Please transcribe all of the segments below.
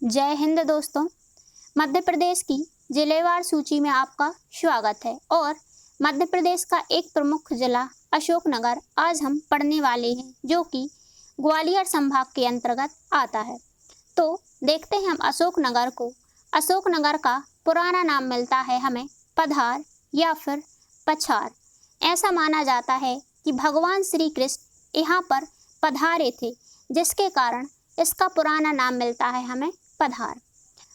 जय हिंद दोस्तों। मध्य प्रदेश की जिलेवार सूची में आपका स्वागत है और मध्य प्रदेश का एक प्रमुख जिला अशोकनगर आज हम पढ़ने वाले हैं, जो कि ग्वालियर संभाग के अंतर्गत आता है। तो देखते हैं हम अशोकनगर को। अशोकनगर का पुराना नाम मिलता है हमें पधार या फिर पछार। ऐसा माना जाता है कि भगवान श्री कृष्ण यहाँ पर पधारे थे, जिसके कारण इसका पुराना नाम मिलता है हमें पधार।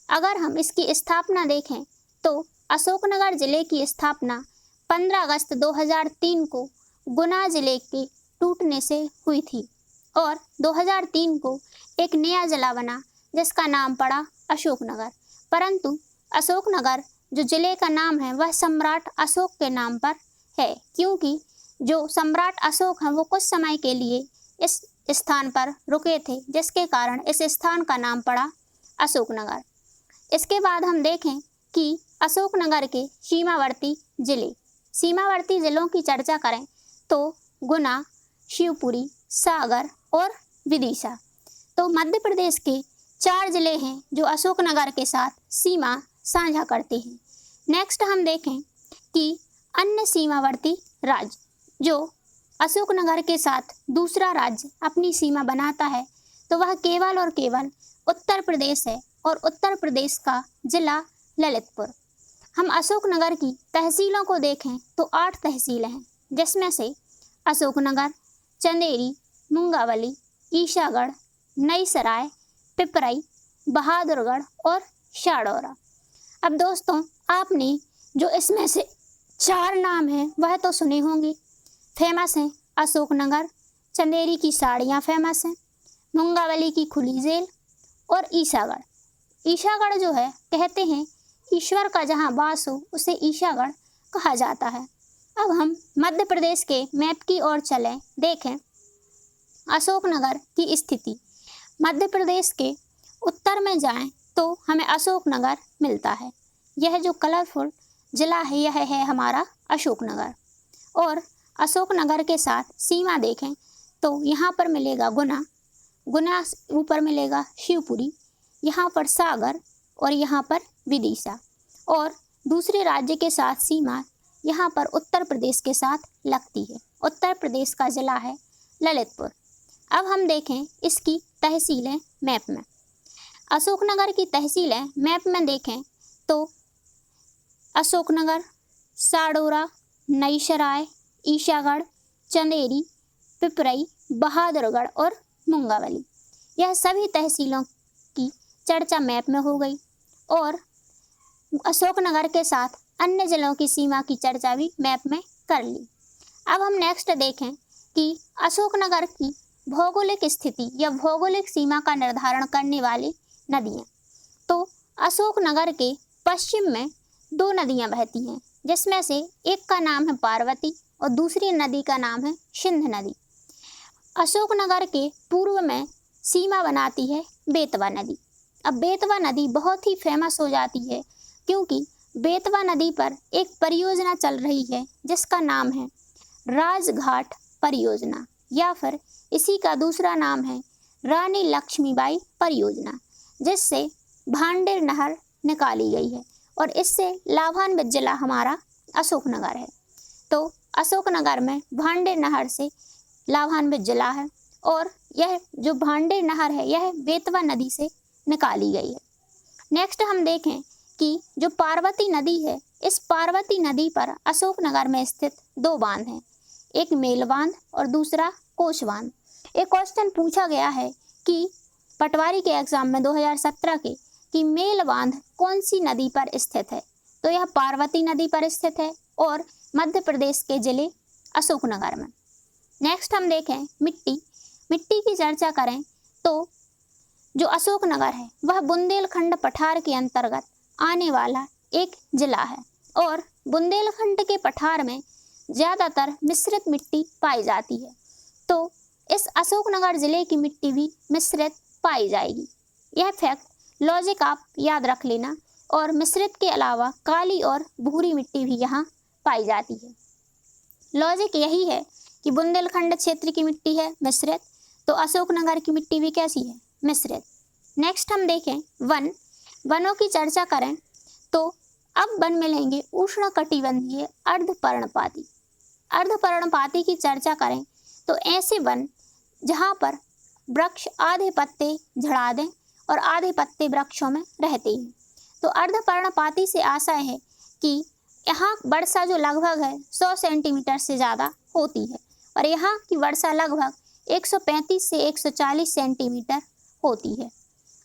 अगर हम इसकी स्थापना देखें तो अशोकनगर जिले की स्थापना 15 अगस्त 2003 को गुना जिले के टूटने से हुई थी और 2003 को एक नया जिला बना जिसका नाम पड़ा अशोकनगर। परंतु अशोकनगर जो जिले का नाम है वह सम्राट अशोक के नाम पर है, क्योंकि जो सम्राट अशोक हैं वो कुछ समय के लिए इस स्थान पर रुके थे, जिसके कारण इस स्थान का नाम पड़ा अशोकनगर। इसके बाद हम देखें कि अशोकनगर के सीमावर्ती जिलों की चर्चा करें तो गुना, शिवपुरी, सागर और विदिशा। तो मध्य प्रदेश के 4 जिले हैं जो अशोकनगर के साथ सीमा साझा करते हैं। नेक्स्ट हम देखें कि अन्य सीमावर्ती राज्य जो अशोकनगर के साथ दूसरा राज्य अपनी सीमा बनाता है तो वह केवल और केवल उत्तर प्रदेश है और उत्तर प्रदेश का जिला ललितपुर। हम अशोकनगर की तहसीलों को देखें तो 8 तहसीलें हैं, जिसमें से अशोकनगर, चंदेरी, मुंगावली, ईशागढ़, नई सराय, पिपरई, बहादुरगढ़ और शाडौरा। अब दोस्तों, आपने जो इसमें से 4 नाम हैं वह तो सुने होंगे। फेमस हैं अशोकनगर, चंदेरी की साड़ियाँ फेमस हैं, मुंगावली की खुली जेल और ईशागढ़। ईशागढ़ जो है, कहते हैं ईश्वर का जहाँ वास हो उसे ईशागढ़ कहा जाता है। अब हम मध्य प्रदेश के मैप की ओर चलें, देखें अशोकनगर की स्थिति। मध्य प्रदेश के उत्तर में जाएं तो हमें अशोकनगर मिलता है। यह जो कलरफुल जिला है यह है हमारा अशोकनगर। और अशोकनगर के साथ सीमा देखें तो यहाँ पर मिलेगा गुना ऊपर मिलेगा शिवपुरी, यहाँ पर सागर और यहाँ पर विदिशा। और दूसरे राज्य के साथ सीमा यहाँ पर उत्तर प्रदेश के साथ लगती है। उत्तर प्रदेश का जिला है ललितपुर। अब हम देखें इसकी तहसीलें मैप में। अशोकनगर की तहसीलें मैप में देखें तो अशोकनगर, साडौरा, नई सराय, ईशागढ़, चंदेरी, पिपरई, बहादुरगढ़ और मुंगावली। यह सभी तहसीलों की चर्चा मैप में हो गई और अशोकनगर के साथ अन्य जिलों की सीमा की चर्चा भी मैप में कर ली। अब हम नेक्स्ट देखें कि अशोकनगर की भौगोलिक स्थिति या भौगोलिक सीमा का निर्धारण करने वाली नदियाँ। तो अशोकनगर के पश्चिम में 2 नदियाँ बहती हैं, जिसमें से एक का नाम है पार्वती और दूसरी नदी का नाम है सिंध नदी। अशोकनगर के पूर्व में सीमा बनाती है बेतवा नदी। अब बेतवा नदी बहुत ही फेमस हो जाती है, क्योंकि बेतवा नदी पर एक परियोजना चल रही है जिसका नाम है राजघाट परियोजना, या फिर इसी का दूसरा नाम है रानी लक्ष्मीबाई परियोजना, जिससे भांडेर नहर निकाली गई है और इससे लाभान्वित जिला हमारा अशोकनगर है। तो अशोकनगर में भांडेर नहर से लाभान्वित जिला है और यह जो भांडेर नहर है यह बेतवा नदी से निकाली गई है। नेक्स्ट हम देखें कि जो पार्वती नदी है, इस पार्वती नदी पर अशोकनगर में स्थित 2 बांध हैं, एक मेल बांध और दूसरा कोच बांध। एक क्वेश्चन पूछा गया है कि पटवारी के एग्जाम में 2017 के कि मेल बांध कौन सी नदी पर स्थित है, तो यह पार्वती नदी पर स्थित है और मध्य प्रदेश के जिले अशोकनगर में। नेक्स्ट हम देखें मिट्टी की चर्चा करें तो जो अशोकनगर है वह बुंदेलखंड पठार के अंतर्गत आने वाला एक जिला है और बुंदेलखंड के पठार में ज़्यादातर मिश्रित मिट्टी पाई जाती है। तो इस अशोकनगर जिले की मिट्टी भी मिश्रित पाई जाएगी। यह फैक्ट लॉजिक आप याद रख लेना। और मिश्रित के अलावा काली और भूरी मिट्टी भी यहाँ पाई जाती है। लॉजिक यही है कि बुंदेलखंड क्षेत्र की मिट्टी है मिश्रित, तो अशोकनगर की मिट्टी भी कैसी है, मिश्रित। नेक्स्ट हम देखें वन, वनों की चर्चा करें तो अब वन मिलेंगे उष्णकटिबंधीय अर्धपर्णपाती। अर्धपर्णपाती की चर्चा करें तो ऐसे वन जहाँ पर वृक्ष आधे पत्ते झड़ा दें और आधे पत्ते वृक्षों में रहते हैं। तो अर्धपर्णपाती से आशय है कि यहाँ वर्षा जो लगभग है 100 सेंटीमीटर से ज़्यादा होती है और यहाँ की वर्षा लगभग 135 से 140 सेंटीमीटर होती है।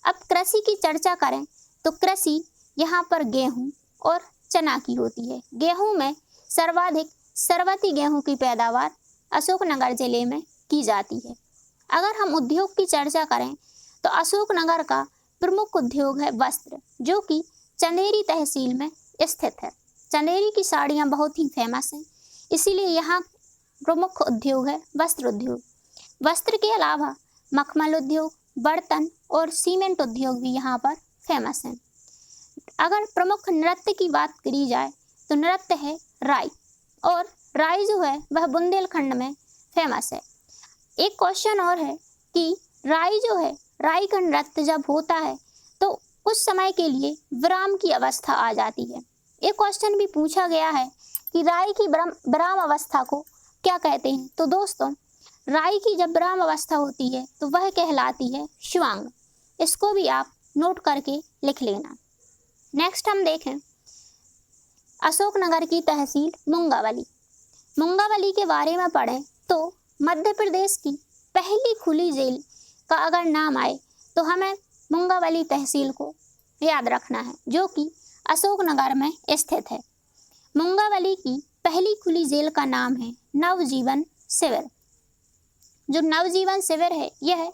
अब कृषि की चर्चा करें तो कृषि यहाँ पर गेहूँ और चना की होती है। गेहूँ में सर्वाधिक सरवती गेहूँ की पैदावार अशोकनगर जिले में की जाती है। अगर हम उद्योग की चर्चा करें तो अशोकनगर का प्रमुख उद्योग है वस्त्र, जो कि चंदेरी तहसील में स्थित है। चंदेरी की साड़ियाँ बहुत ही फेमस हैं, इसीलिए यहाँ प्रमुख उद्योग है वस्त्र उद्योग। वस्त्र के अलावा मखमल उद्योग, बर्तन और सीमेंट उद्योग भी यहाँ पर फेमस हैं। अगर प्रमुख नृत्य की बात करी जाए तो नृत्य है राई, और राई जो है वह बुंदेलखंड में फेमस है। एक क्वेश्चन और है कि राई जो है, राई का नृत्य जब होता है तो कुछ समय के लिए विराम की अवस्था आ जाती है। एक क्वेश्चन भी पूछा गया है कि राई की विराम अवस्था को क्या कहते हैं। तो दोस्तों, राई की जब विराम अवस्था होती है तो वह कहलाती है श्वांग। इसको भी आप नोट करके लिख लेना। नेक्स्ट हम देखें अशोकनगर की तहसील मुंगावली। मुंगावली के बारे में पढ़ें तो मध्य प्रदेश की पहली खुली जेल का अगर नाम आए तो हमें मुंगावली तहसील को याद रखना है, जो कि अशोकनगर में स्थित है। मुंगावली की पहली खुली जेल का नाम है नवजीवन शिविर। जो नवजीवन शिविर है, यह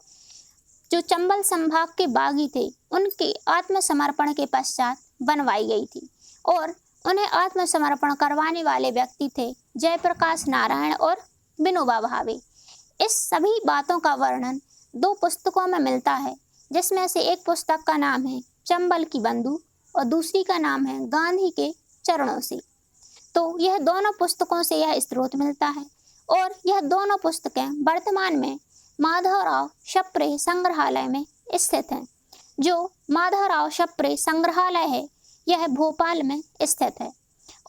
जो चंबल संभाग के बागी थे उनके आत्मसमर्पण के पश्चात बनवाई गई थी, और उन्हें आत्मसमर्पण करवाने वाले व्यक्ति थे जयप्रकाश नारायण और विनोबा भावे। इस सभी बातों का वर्णन 2 पुस्तकों में मिलता है, जिसमें से एक पुस्तक का नाम है चंबल की बंदूक और दूसरी का नाम है गांधी के चरणों से। तो यह दोनों पुस्तकों से यह स्रोत मिलता है, और यह दोनों पुस्तकें वर्तमान में माधवराव शप्रे संग्रहालय में स्थित हैं। जो माधवराव शप्रे संग्रहालय है यह भोपाल में स्थित है,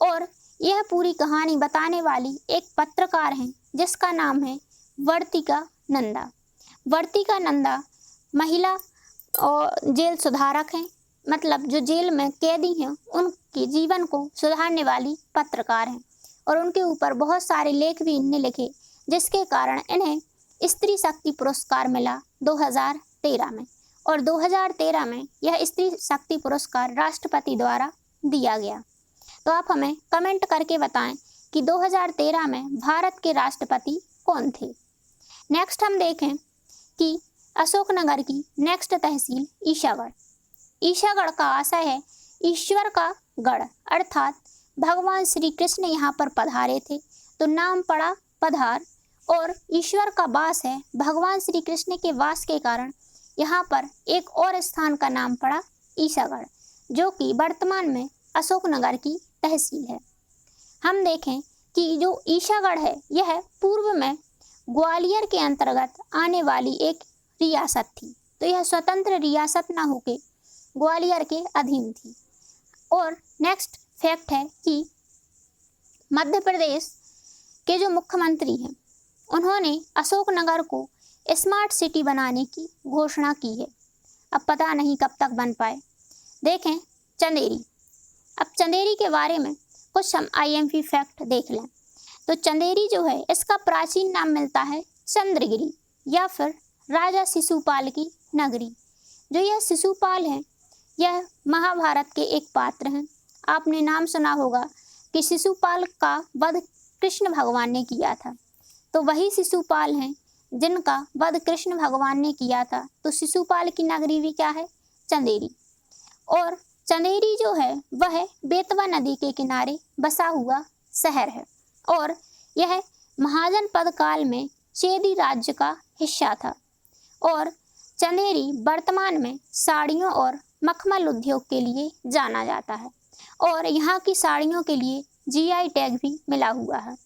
और यह पूरी कहानी बताने वाली एक पत्रकार हैं जिसका नाम है वर्तिका नंदा। वर्तिका नंदा महिला और जेल सुधारक हैं, मतलब जो जेल में कैदी हैं उनके जीवन को सुधारने वाली पत्रकार हैं, और उनके ऊपर बहुत सारे लेख भी इनने लिखे, जिसके कारण इन्हें स्त्री शक्ति पुरस्कार मिला 2013 में, और 2013 में यह स्त्री शक्ति पुरस्कार राष्ट्रपति द्वारा दिया गया। तो आप हमें कमेंट करके बताएं कि 2013 में भारत के राष्ट्रपति कौन थे। नेक्स्ट हम देखें कि अशोकनगर की नेक्स्ट तहसील ईशागढ़। ईशागढ़ का आशय है ईश्वर का गढ़, अर्थात भगवान श्री कृष्ण यहाँ पर पधारे थे तो नाम पड़ा पधार, और ईश्वर का वास है। भगवान श्री कृष्ण के वास के कारण यहाँ पर एक और स्थान का नाम पड़ा ईशागढ़, जो कि वर्तमान में अशोकनगर की तहसील है। हम देखें कि जो ईशागढ़ है यह पूर्व में ग्वालियर के अंतर्गत आने वाली एक रियासत थी, तो यह स्वतंत्र रियासत न होकर ग्वालियर के अधीन थी। और नेक्स्ट फैक्ट है कि मध्य प्रदेश के जो मुख्यमंत्री हैं उन्होंने अशोकनगर को स्मार्ट सिटी बनाने की घोषणा की है। अब पता नहीं कब तक बन पाए। देखें चंदेरी। अब चंदेरी के बारे में कुछ हम IMP फैक्ट देख लें तो चंदेरी जो है इसका प्राचीन नाम मिलता है चंद्रगिरी या फिर राजा शिशुपाल की नगरी। जो यह शिशुपाल है यह महाभारत के एक पात्र हैं। आपने नाम सुना होगा कि शिशुपाल का वध कृष्ण भगवान ने किया था, तो वही शिशुपाल हैं जिनका वध कृष्ण भगवान ने किया था। तो शिशुपाल की नगरी भी क्या है? चंदेरी। और चंदेरी जो है वह बेतवा नदी के किनारे बसा हुआ शहर है, और यह महाजनपद काल में चेदी राज्य का हिस्सा था। और चंदेरी वर्तमान में साड़ियों और मखमल उद्योग के लिए जाना जाता है, और यहाँ की साड़ियों के लिए GI टैग भी मिला हुआ है।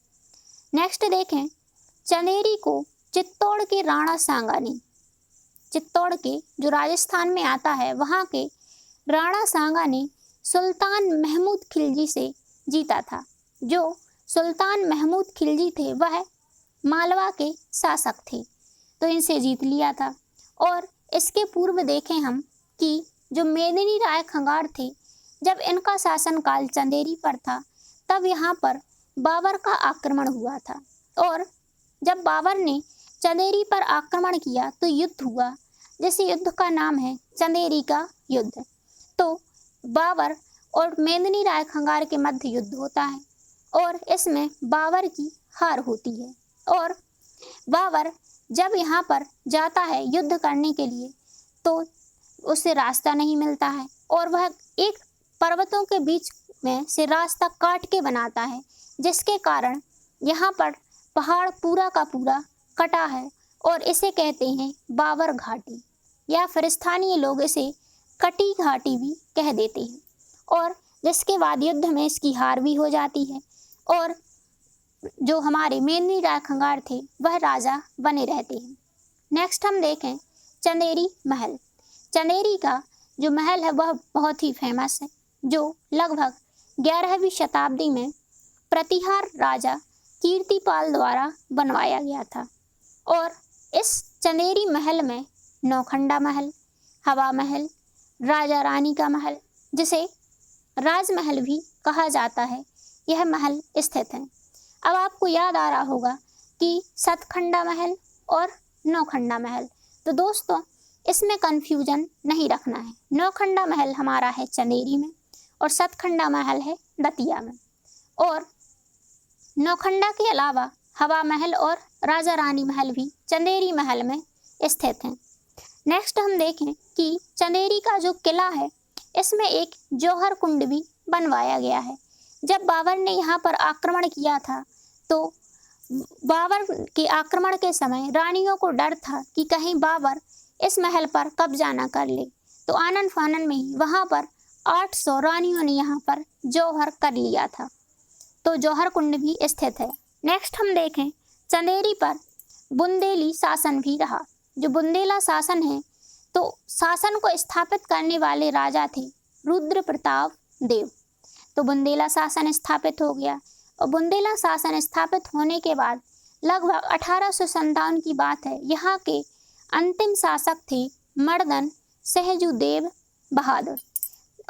नेक्स्ट देखें, चंदेरी को चित्तौड़ के राणा सांगा ने चित्तौड़ के, जो राजस्थान में आता है, वहाँ के राणा सांगा ने सुल्तान महमूद खिलजी से जीता था। जो सुल्तान महमूद खिलजी थे वह मालवा के शासक थे, तो इनसे जीत लिया था। और इसके पूर्व देखें हम कि जो मेदिनी राय खंगार थे, जब इनका शासनकाल चंदेरी पर था, तब यहाँ पर बाबर का आक्रमण हुआ था। और जब बाबर ने चंदेरी पर आक्रमण किया तो युद्ध हुआ, जिस युद्ध का नाम है चंदेरी का युद्ध। तो बाबर और मेदिनी राय खंगार के मध्य युद्ध होता है और इसमें बाबर की हार होती है। और बाबर जब यहाँ पर जाता है युद्ध करने के लिए, तो उसे रास्ता नहीं मिलता है और वह एक पर्वतों के बीच में से रास्ता काट के बनाता है, जिसके कारण यहाँ पर पहाड़ पूरा का पूरा कटा है और इसे कहते हैं बाबर घाटी, या फिर स्थानीय लोग इसे कटी घाटी भी कह देते हैं। और जिसके बाद युद्ध में इसकी हार भी हो जाती है और जो हमारे मेदिनी राय खंगार थे वह राजा बने रहते हैं। नेक्स्ट हम देखें चंदेरी महल। चंदेरी का जो महल है वह बहुत ही फेमस है, जो लगभग 11वीं शताब्दी में प्रतिहार राजा कीर्तिपाल द्वारा बनवाया गया था। और इस चंदेरी महल में नौखंडा महल, हवा महल, राजा रानी का महल, जिसे राजमहल भी कहा जाता है, यह महल स्थित है। अब आपको याद आ रहा होगा कि सतखंडा महल और नौखंडा महल, तो दोस्तों इसमें कंफ्यूजन नहीं रखना है। नौखंडा महल हमारा है चंदेरी में और सतखंडा महल है दतिया में। और नौखंडा के अलावा हवा महल और राजा रानी महल भी चंदेरी महल में स्थित हैं। नेक्स्ट हम देखें कि चंदेरी का जो किला है, इसमें एक जौहर कुंड भी बनवाया गया है। जब बाबर ने यहाँ पर आक्रमण किया था, तो बाबर के आक्रमण के समय रानियों को डर था कि कहीं बाबर इस महल पर कब्जा न कर ले, तो आनन फानन में ही वहाँ पर 800 रानियों ने यहाँ पर जौहर कर लिया था। तो जौहर कुंड भी स्थित है। नेक्स्ट हम देखें चंदेरी पर बुंदेली शासन भी रहा। जो बुंदेला शासन है, तो शासन को स्थापित करने वाले राजा थे रुद्र प्रताप देव। तो बुंदेला शासन स्थापित हो गया और बुंदेला शासन स्थापित होने के बाद लगभग 1857 की बात है, यहाँ के अंतिम शासक थे मर्दन सहजुदेव बहादुर।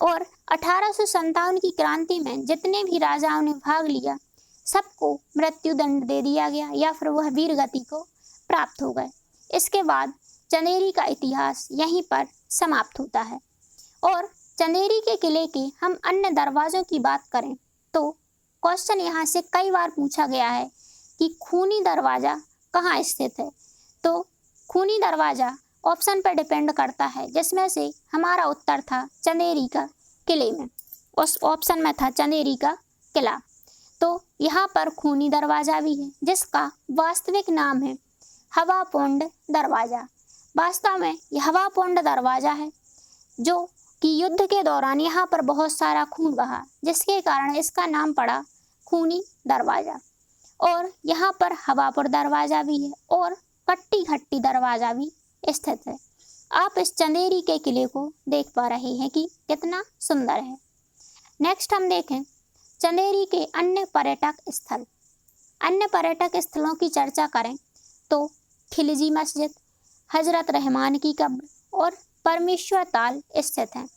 और 1857 की क्रांति में जितने भी राजाओं ने भाग लिया, सबको मृत्युदंड दे दिया गया या फिर वह वीर गति को प्राप्त हो गए। इसके बाद चंदेरी का इतिहास यहीं पर समाप्त होता है। और चंदेरी के किले के हम अन्य दरवाज़ों की बात करें तो क्वेश्चन यहाँ से कई बार पूछा गया है कि खूनी दरवाज़ा कहाँ स्थित है। तो खूनी दरवाज़ा ऑप्शन पर डिपेंड करता है, जिसमें से हमारा उत्तर था चंदेरी का किले में। उस ऑप्शन में था चंदेरी का किला। तो यहाँ पर खूनी दरवाज़ा भी है, जिसका वास्तविक नाम है हवा पोंड दरवाज़ा। वास्तव में यह हवा पोंड दरवाज़ा है, जो कि युद्ध के दौरान यहाँ पर बहुत सारा खून बहा, जिसके कारण इसका नाम पड़ा खूनी दरवाज़ा। और यहाँ पर हवापुर दरवाज़ा भी है और कट्टी घट्टी दरवाज़ा भी स्थित है। आप इस चंदेरी के किले को देख पा रहे हैं कि कितना सुंदर है। नेक्स्ट हम देखें चंदेरी के अन्य पर्यटक स्थल। अन्य पर्यटक स्थलों की चर्चा करें तो खिलजी मस्जिद, हजरत रहमान की कब्र और परमेश्वर ताल स्थित हैं।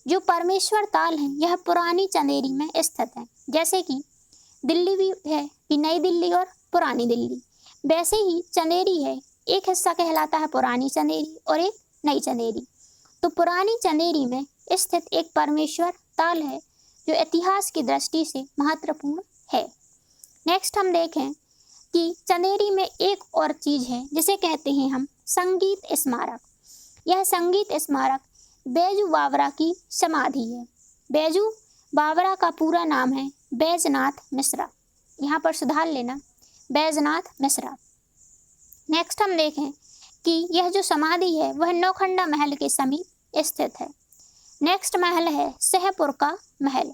जो परमेश्वर ताल है यह पुरानी चंदेरी में स्थित है। जैसे कि दिल्ली भी है कि नई दिल्ली और पुरानी दिल्ली, वैसे ही चंदेरी है, एक हिस्सा कहलाता है पुरानी चंदेरी और एक नई चंदेरी। तो पुरानी चंदेरी में स्थित एक परमेश्वर ताल है, जो इतिहास की दृष्टि से महत्वपूर्ण है। नेक्स्ट हम देखें कि चंदेरी में एक और चीज़ है जिसे कहते हैं हम संगीत स्मारक। यह संगीत स्मारक बैजू बावरा की समाधि है। बैजू बावरा का पूरा नाम है बैजनाथ मिश्रा, यहाँ पर सुधार लेना, बैजनाथ मिश्रा। नेक्स्ट हम देखें कि यह जो समाधि है वह नौखंडा महल के समीप स्थित है। नेक्स्ट महल है सहपुर का महल।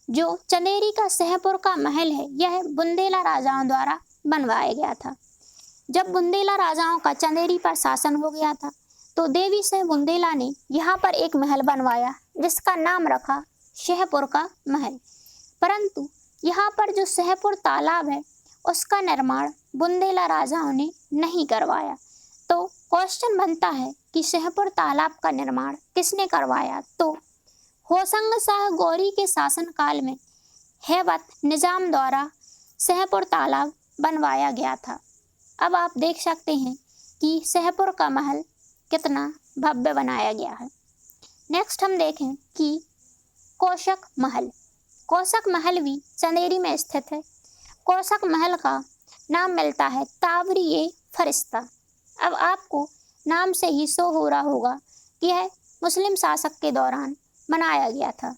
जो चंदेरी का सहपुर का महल है, यह बुंदेला राजाओं द्वारा बनवाया गया था। जब बुंदेला राजाओं का चंदेरी पर शासन हो गया था, तो तो देवी सिंह बुंदेला ने यहाँ पर एक महल बनवाया जिसका नाम रखा शहपुर का महल। परंतु यहाँ पर जो शहपुर तालाब है उसका निर्माण बुंदेला राजाओं ने नहीं करवाया। तो क्वेश्चन बनता है कि शहपुर तालाब का निर्माण किसने करवाया? तो होशंग शाह गौरी के शासनकाल में हैबत निजाम द्वारा शहपुर तालाब बनवाया गया था। अब आप देख सकते हैं कि शहपुर का महल कितना भव्य बनाया गया है। नेक्स्ट हम देखें कि कोशक महल। कोशक महल भी चंदेरी में स्थित है। कोशक महल का नाम मिलता है तावरी-ए-फरिश्ता। अब आपको नाम से ही शो हो रहा होगा कि यह मुस्लिम शासक के दौरान बनाया गया था।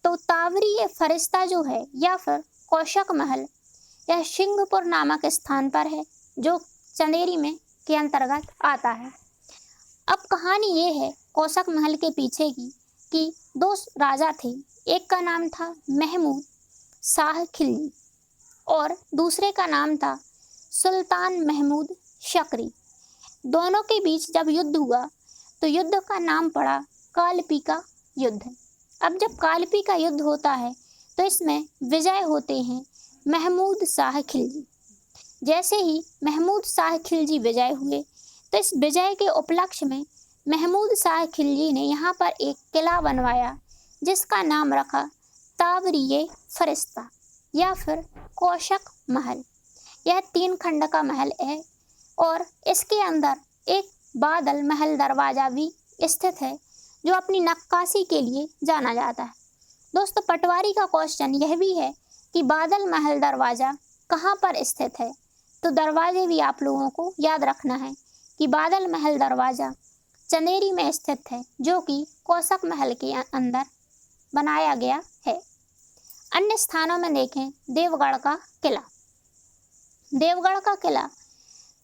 तो तावरी-ए-फरिश्ता जो है या फिर कोशक महल, यह सिंहपुर नामक स्थान पर है जो चंदेरी में के अंतर्गत आता है। अब कहानी ये है कोशक महल के पीछे की कि दो राजा थे, एक का नाम था महमूद शाह खिलजी और दूसरे का नाम था सुल्तान महमूद शकरी। दोनों के बीच जब युद्ध हुआ तो युद्ध का नाम पड़ा कालपी का युद्ध। अब जब कालपी का युद्ध होता है तो इसमें विजय होते हैं महमूद शाह खिलजी। जैसे ही महमूद शाह खिलजी विजय हुए तो इस विजय के उपलक्ष्य में महमूद शाह खिलजी ने यहाँ पर एक किला बनवाया जिसका नाम रखा तावरी-ए-फरिश्ता या फिर कोशक महल। यह 3 खंड का महल है और इसके अंदर एक बादल महल दरवाज़ा भी स्थित है जो अपनी नक्काशी के लिए जाना जाता है। दोस्तों, पटवारी का क्वेश्चन यह भी है कि बादल महल दरवाज़ा कहाँ पर स्थित है। तो दरवाजे भी आप लोगों को याद रखना है कि बादल महल दरवाज़ा चंदेरी में स्थित है जो कि कोशक महल के अंदर बनाया गया है। अन्य स्थानों में देखें देवगढ़ का किला। देवगढ़ का किला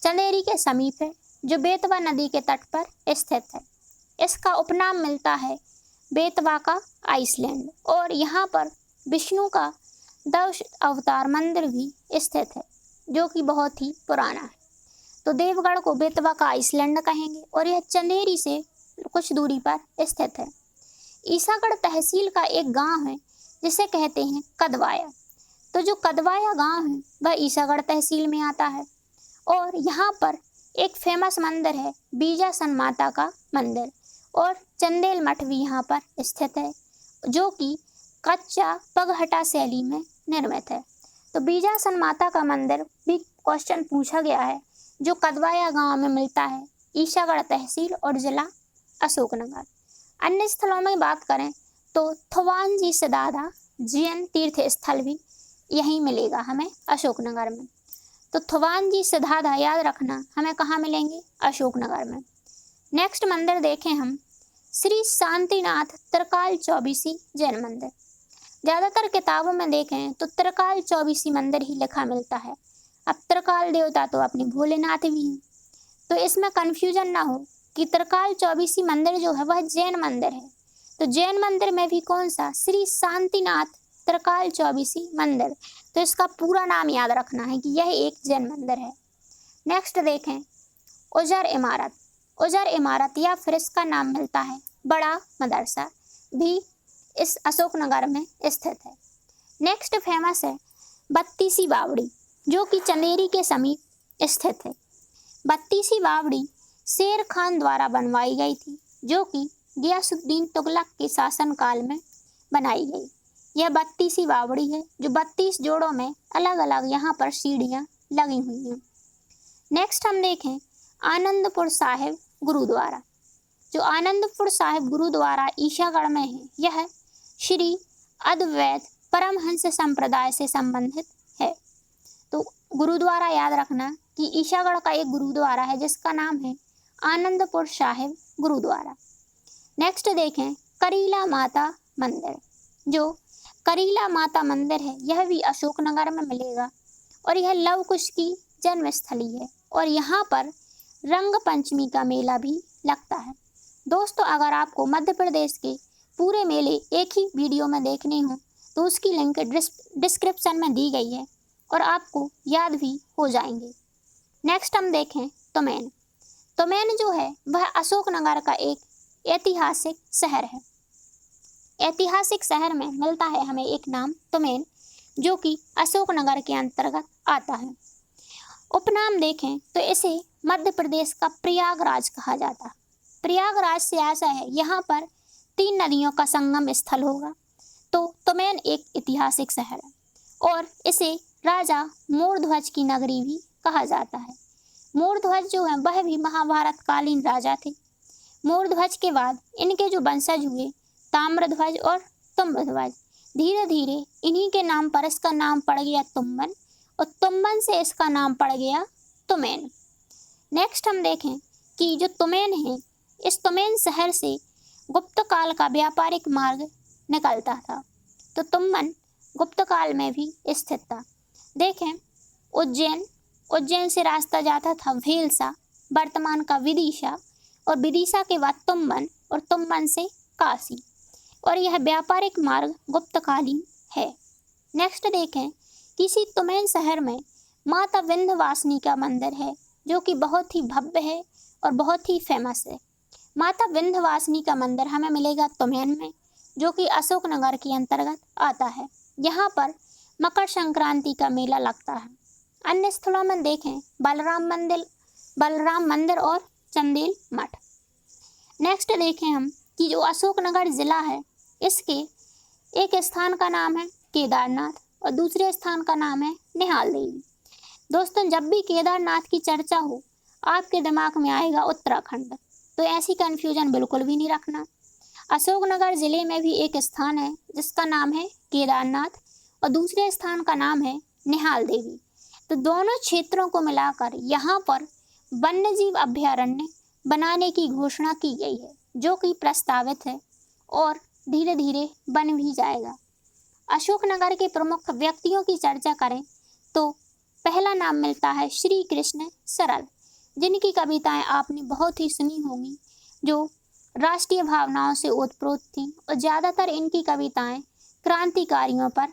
चंदेरी के समीप है जो बेतवा नदी के तट पर स्थित है। इसका उपनाम मिलता है बेतवा का आइसलैंड और यहाँ पर विष्णु का दश अवतार मंदिर भी स्थित है जो कि बहुत ही पुराना है। तो देवगढ़ को बेतवा का आइसलैंड कहेंगे और यह चंदेरी से कुछ दूरी पर स्थित है। ईसागढ़ तहसील का एक गांव है जिसे कहते हैं कदवाया। तो जो कदवाया गांव है वह ईसागढ़ तहसील में आता है और यहाँ पर एक फेमस मंदिर है बीजासन माता का मंदिर और चंदेल मठ भी यहाँ पर स्थित है जो कि कच्चा पगहटा शैली में निर्मित है। तो बीजासन माता का मंदिर भी क्वेश्चन पूछा गया है जो कदवाया गांव में मिलता है, ईसागढ़ तहसील और जिला अशोकनगर। अन्य स्थलों में बात करें तो थवानजी सिधाधा जैन तीर्थ स्थल भी यहीं मिलेगा हमें अशोकनगर में। तो थवानजी सिधाधा याद रखना हमें कहाँ मिलेंगे? अशोकनगर में। नेक्स्ट मंदिर देखें हम श्री शांतिनाथ त्रिकाल चौबीसी जैन मंदिर। ज़्यादातर किताबों में देखें तो त्रिकाल चौबीसी मंदिर ही लिखा मिलता है। अब त्रिकाल देवता तो अपने भोलेनाथ भी हैं, तो इसमें कन्फ्यूजन ना हो कि त्रिकाल चौबीसी मंदिर जो है वह जैन मंदिर है। तो जैन मंदिर में भी कौन सा? श्री शांतिनाथ त्रिकाल चौबीसी मंदिर। तो इसका पूरा नाम याद रखना है कि यह एक जैन मंदिर है। नेक्स्ट देखें उजर इमारत। उजर इमारत या फिर इसका नाम मिलता है बड़ा मदरसा, भी इस अशोकनगर में स्थित है। नेक्स्ट फेमस है बत्तीसी बावड़ी जो कि चंदेरी के समीप स्थित है। बत्तीसी बावड़ी शेर खान द्वारा बनवाई गई थी जो कि गियासुद्दीन तुगलक के शासनकाल में बनाई गई। यह बत्तीसी बावड़ी है जो 32 जोड़ों में अलग अलग यहाँ पर सीढ़ियाँ लगी हुई हैं। नेक्स्ट हम देखें आनंदपुर साहिब गुरुद्वारा। जो आनंदपुर साहिब गुरुद्वारा ईसागढ़ में है यह श्री अद्वैत परमहंस संप्रदाय से संबंधित है। तो गुरुद्वारा याद रखना कि ईसागढ़ का एक गुरुद्वारा है जिसका नाम है आनंदपुर साहिब गुरुद्वारा। नेक्स्ट देखें करीला माता मंदिर। जो करीला माता मंदिर है यह भी अशोकनगर में मिलेगा और यह लव कुश की जन्मस्थली है और यहाँ पर रंग पंचमी का मेला भी लगता है। दोस्तों, अगर आपको मध्य प्रदेश के पूरे मेले एक ही वीडियो में देखने हो तो उसकी लिंक डिस्क्रिप्शन में दी गई है और आपको याद भी हो जाएंगे। नेक्स्ट हम देखें तुमैन। तुमेन जो है वह अशोकनगर का एक ऐतिहासिक शहर है। ऐतिहासिक शहर में मिलता है हमें एक नाम तुमेन, जो कि अशोकनगर के अंतर्गत आता है। उपनाम देखें तो इसे मध्य प्रदेश का प्रयागराज कहा जाता है। प्रयागराज से ऐसा है यहाँ पर 3 नदियों का संगम स्थल होगा। तो तुमेन एक ऐतिहासिक शहर है और इसे राजा मोरध्वज की नगरी भी कहा जाता है। मोरध्वज जो है वह भी महाभारत कालीन राजा थे। मोरध्वज के बाद इनके जो वंशज हुए ताम्रध्वज और तुम्बध्वज, धीरे धीरे इन्हीं के नाम पर इसका नाम पड़ गया तुम्बन और तुम्बन से इसका नाम पड़ गया तुमेन। नेक्स्ट हम देखें कि जो तुमेन है, इस तुमेन शहर से गुप्त काल का व्यापारिक मार्ग निकलता था। तो तुम्बन गुप्त काल में भी स्थित था। देखें उज्जैन से रास्ता जाता था भेलसा, वर्तमान का विदिशा, और विदिशा के बाद तुम्बन और तुम्बन से काशी, और यह व्यापारिक मार्ग गुप्तकालीन है। नेक्स्ट देखें किसी तुमेन शहर में माता विंध्यवासिनी का मंदिर है, जो कि बहुत ही भव्य है और बहुत ही फेमस है। माता विंध्यवासिनी का मंदिर हमें मिलेगा तुमेन में, जो कि अशोकनगर के अंतर्गत आता है। यहाँ पर मकर संक्रांति का मेला लगता है। अन्य स्थलों में देखें बलराम मंदिर और चंदेल मठ। नेक्स्ट देखें हम कि जो अशोकनगर जिला है, इसके एक स्थान का नाम है केदारनाथ और दूसरे स्थान का नाम है निहाल देवी। दोस्तों, जब भी केदारनाथ की चर्चा हो आपके दिमाग में आएगा उत्तराखंड, तो ऐसी कंफ्यूजन बिल्कुल भी नहीं रखना। अशोकनगर जिले में भी एक स्थान है जिसका नाम है केदारनाथ और दूसरे स्थान का नाम है निहाल देवी। तो दोनों क्षेत्रों को मिलाकर यहाँ पर वन्यजीव अभयारण्य बनाने की घोषणा की गई है, जो कि प्रस्तावित है और धीरे धीरे बन भी जाएगा। अशोकनगर के प्रमुख व्यक्तियों की चर्चा करें तो पहला नाम मिलता है श्री कृष्ण सरल, जिनकी कविताएं आपने बहुत ही सुनी होंगी, जो राष्ट्रीय भावनाओं से ओतप्रोत थीं और ज़्यादातर इनकी कविताएं क्रांतिकारियों पर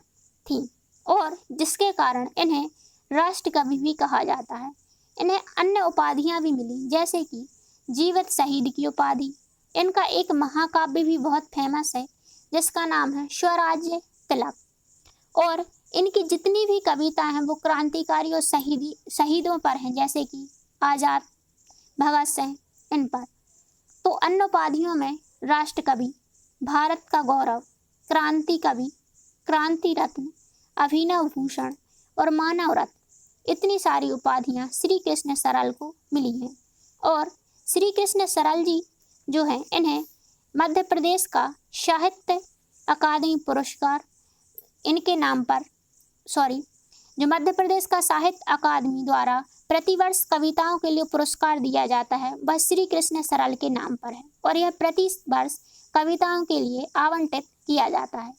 थीं और जिसके कारण इन्हें राष्ट्र कवि भी कहा जाता है। इन्हें अन्य उपाधियां भी मिली, जैसे कि जीवित शहीद की उपाधि। इनका एक महाकाव्य भी बहुत फेमस है जिसका नाम है स्वराज्य तिलक, और इनकी जितनी भी कविताएं हैं वो क्रांतिकारी और शहीदों पर हैं, जैसे कि आज़ाद, भगत सिंह, इन पर। तो अन्य उपाधियों में राष्ट्र कवि, भारत का गौरव, क्रांति कवि, क्रांति रत्न, अभिनव भूषण और मानव रत्न, इतनी सारी उपाधियां श्री कृष्ण सरल को मिली हैं। और श्री कृष्ण सरल जी जो हैं, इन्हें मध्य प्रदेश का साहित्य अकादमी पुरस्कार इनके नाम पर जो मध्य प्रदेश का साहित्य अकादमी द्वारा प्रतिवर्ष कविताओं के लिए पुरस्कार दिया जाता है, वह श्री कृष्ण सरल के नाम पर है और यह प्रति वर्ष कविताओं के लिए आवंटित किया जाता है।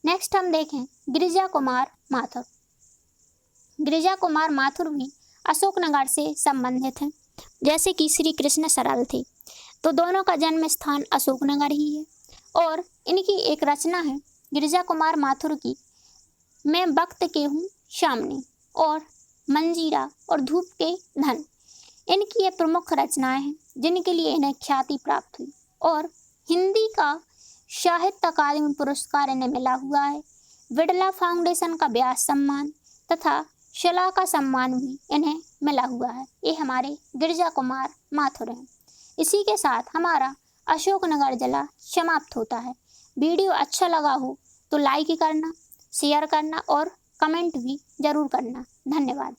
नेक्स्ट हम देखें गिरिजा कुमार माथुर। गिरिजा कुमार माथुर भी अशोकनगर से संबंधित हैं, जैसे कि श्री कृष्ण सरल थे। तो दोनों का जन्म स्थान अशोकनगर ही है और इनकी एक रचना है गिरिजा कुमार माथुर की, मैं वक्त के हूँ सामने और मंजीरा और धूप के धन। इनकी ये प्रमुख रचनाएं हैं जिनके लिए इन्हें ख्याति प्राप्त हुई और हिंदी का साहित्य अकादमी पुरस्कार इन्हें मिला हुआ है। बिड़ला फाउंडेशन का व्यास सम्मान तथा शिला का सम्मान भी इन्हें मिला हुआ है। ये हमारे गिरिजा कुमार माथुर हैं। इसी के साथ हमारा अशोकनगर जिला समाप्त होता है। वीडियो अच्छा लगा हो तो लाइक करना, शेयर करना और कमेंट भी जरूर करना। धन्यवाद।